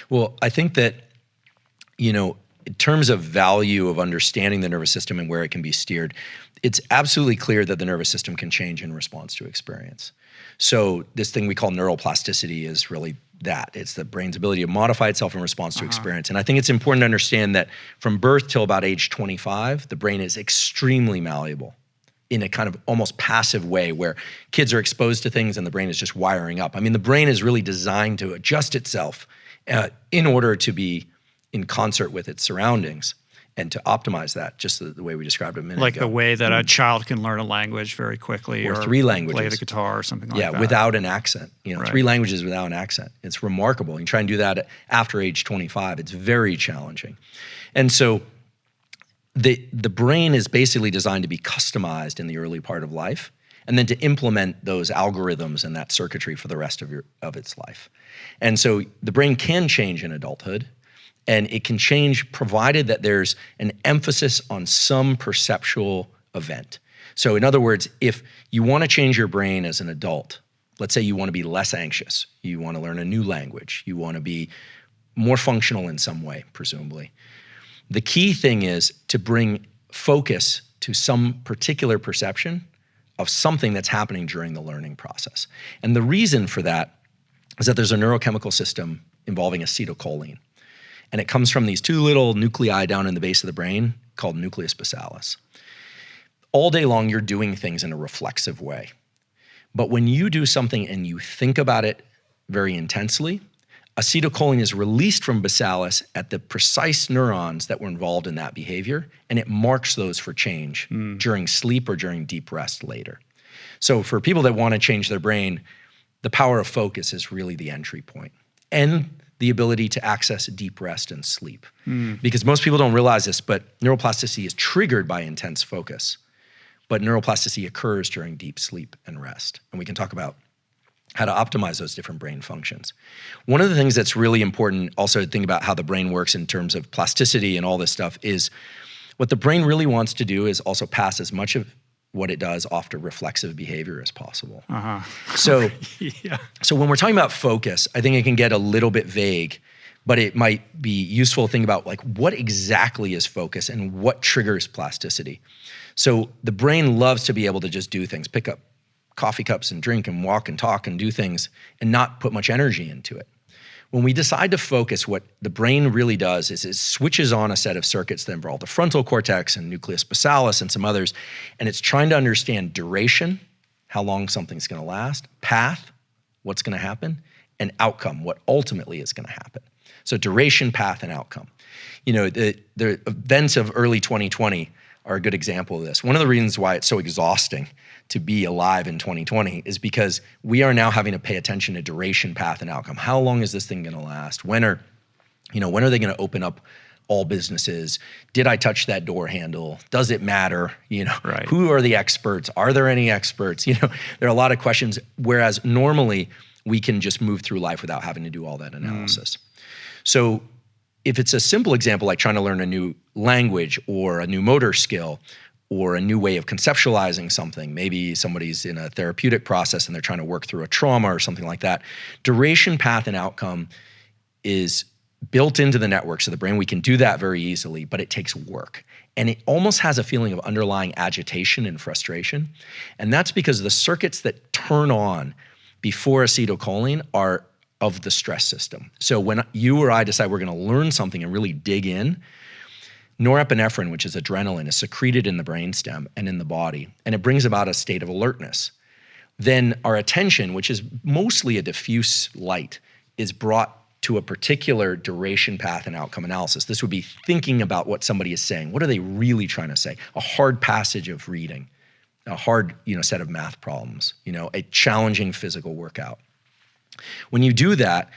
Well, I think that, in terms of value of understanding the nervous system and where it can be steered, it's absolutely clear that the nervous system can change in response to experience. So this thing we call neuroplasticity is really that. It's the brain's ability to modify itself in response to experience. And I think it's important to understand that from birth till about age 25, the brain is extremely malleable in a kind of almost passive way where kids are exposed to things and the brain is just wiring up. I mean, the brain is really designed to adjust itself in order to be in concert with its surroundings and to optimize that, just the way we described a minute ago. Like the way that a child can learn a language very quickly or 3 languages. Play the guitar or something like that. Yeah, without an accent. Right. 3 languages without an accent. It's remarkable. You try and do that after age 25, it's very challenging. And so the brain is basically designed to be customized in the early part of life and then to implement those algorithms and that circuitry for the rest of its life. And so the brain can change in adulthood, and it can change provided that there's an emphasis on some perceptual event. So in other words, if you want to change your brain as an adult, let's say you want to be less anxious, you want to learn a new language, you want to be more functional in some way, presumably. The key thing is to bring focus to some particular perception of something that's happening during the learning process. And the reason for that is that there's a neurochemical system involving acetylcholine. And it comes from these 2 little nuclei down in the base of the brain called nucleus basalis. All day long, you're doing things in a reflexive way. But when you do something and you think about it very intensely, acetylcholine is released from basalis at the precise neurons that were involved in that behavior, and it marks those for change during sleep or during deep rest later. So for people that want to change their brain, the power of focus is really the entry point. And the ability to access deep rest and sleep. Because most people don't realize this, but neuroplasticity is triggered by intense focus. But neuroplasticity occurs during deep sleep and rest. And we can talk about how to optimize those different brain functions. One of the things that's really important also to think about how the brain works in terms of plasticity and all this stuff is what the brain really wants to do is also pass as much of what it does off to reflexive behavior as possible. So, so when we're talking about focus, I think it can get a little bit vague, but it might be useful to think about like what exactly is focus and what triggers plasticity. So the brain loves to be able to just do things, pick up coffee cups and drink and walk and talk and do things and not put much energy into it. When we decide to focus, what the brain really does is it switches on a set of circuits that involve the frontal cortex and nucleus basalis and some others, and it's trying to understand duration, how long something's going to last, path, what's going to happen, and outcome, what ultimately is going to happen. So duration, path, and outcome. The events of early 2020 are a good example of this. One of the reasons why it's so exhausting to be alive in 2020 is because we are now having to pay attention to duration, path, and outcome. How long is this thing going to last? When are they going to open up all businesses? Did I touch that door handle? Does it matter? Right. Who are the experts? Are there any experts? There are a lot of questions, whereas normally we can just move through life without having to do all that analysis. So if it's a simple example like trying to learn a new language or a new motor skill or a new way of conceptualizing something, maybe somebody's in a therapeutic process and they're trying to work through a trauma or something like that, duration, path, and outcome is built into the network. So the brain, we can do that very easily, but it takes work. And it almost has a feeling of underlying agitation and frustration. And that's because the circuits that turn on before acetylcholine are of the stress system. So when you or I decide we're going to learn something and really dig in, norepinephrine, which is adrenaline, is secreted in the brainstem and in the body, and it brings about a state of alertness. Then our attention, which is mostly a diffuse light, is brought to a particular duration, path, and outcome analysis. This would be thinking about what somebody is saying. What are they really trying to say? A hard passage of reading, a hard set of math problems, a challenging physical workout. When you do that,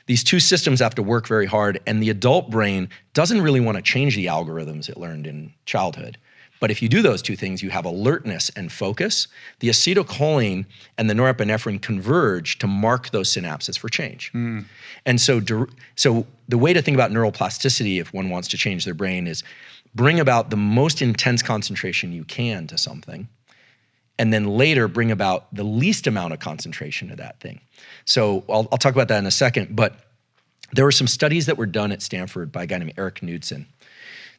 these 2 systems have to work very hard, and the adult brain doesn't really want to change the algorithms it learned in childhood. But if you do those 2 things, you have alertness and focus. The acetylcholine and the norepinephrine converge to mark those synapses for change. And so the way to think about neuroplasticity if one wants to change their brain is bring about the most intense concentration you can to something, and then later bring about the least amount of concentration to that thing. So I'll talk about that in a second, but There were some studies that were done at Stanford by a guy named Eric Knudsen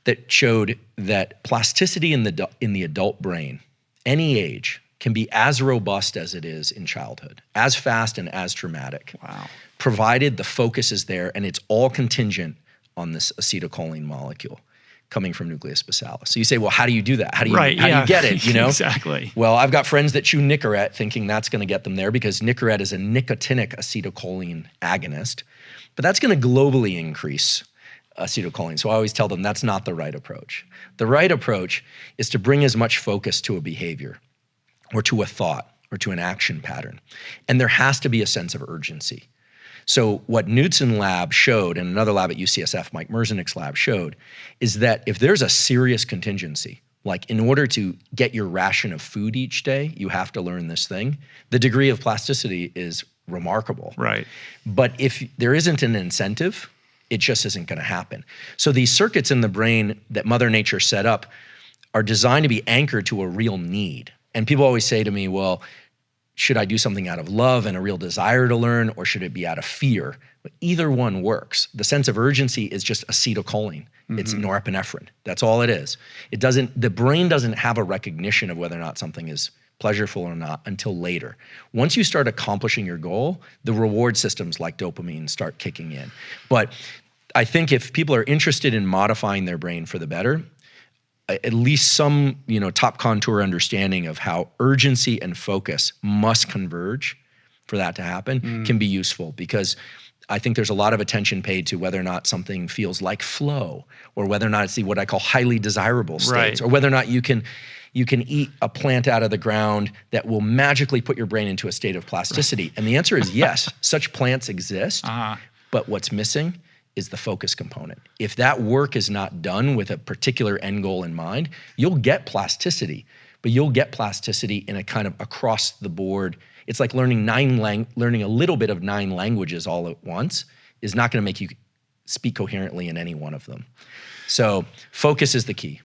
that showed that plasticity in the adult brain, any age, can be as robust as it is in childhood, as fast and as dramatic. Wow. Provided the focus is there, and it's all contingent on this acetylcholine molecule coming from nucleus basalis. So you say, well, how do you do that? How do you get it, you know? Exactly. Well, I've got friends that chew Nicorette thinking that's gonna get them there because Nicorette is a nicotinic acetylcholine agonist, but that's gonna globally increase acetylcholine. So I always tell them that's not the right approach. The right approach is to bring as much focus to a behavior or to a thought or to an action pattern. And there has to be a sense of urgency. So what Knudsen lab showed, and another lab at UCSF, Mike Merzenich lab showed, is that if there's a serious contingency, like in order to get your ration of food each day, you have to learn this thing, the degree of plasticity is remarkable. Right. But if there isn't an incentive, it just isn't gonna happen. So these circuits in the brain that Mother Nature set up are designed to be anchored to a real need. And people always say to me, well, should I do something out of love and a real desire to learn, or should it be out of fear? But either one works. The sense of urgency is just acetylcholine. It's norepinephrine. That's all it is. The brain doesn't have a recognition of whether or not something is pleasurable or not until later. Once you start accomplishing your goal, the reward systems like dopamine start kicking in. But I think if people are interested in modifying their brain for the better, at least some, top contour understanding of how urgency and focus must converge for that to happen can be useful, because I think there's a lot of attention paid to whether or not something feels like flow, or whether or not it's what I call highly desirable states, or whether or not you can eat a plant out of the ground that will magically put your brain into a state of plasticity. And the answer is yes, such plants exist, but what's missing is the focus component. If that work is not done with a particular end goal in mind, you'll get plasticity, but you'll get plasticity in a kind of across the board. It's like learning a little bit of 9 languages all at once is not gonna make you speak coherently in any one of them. So focus is the key.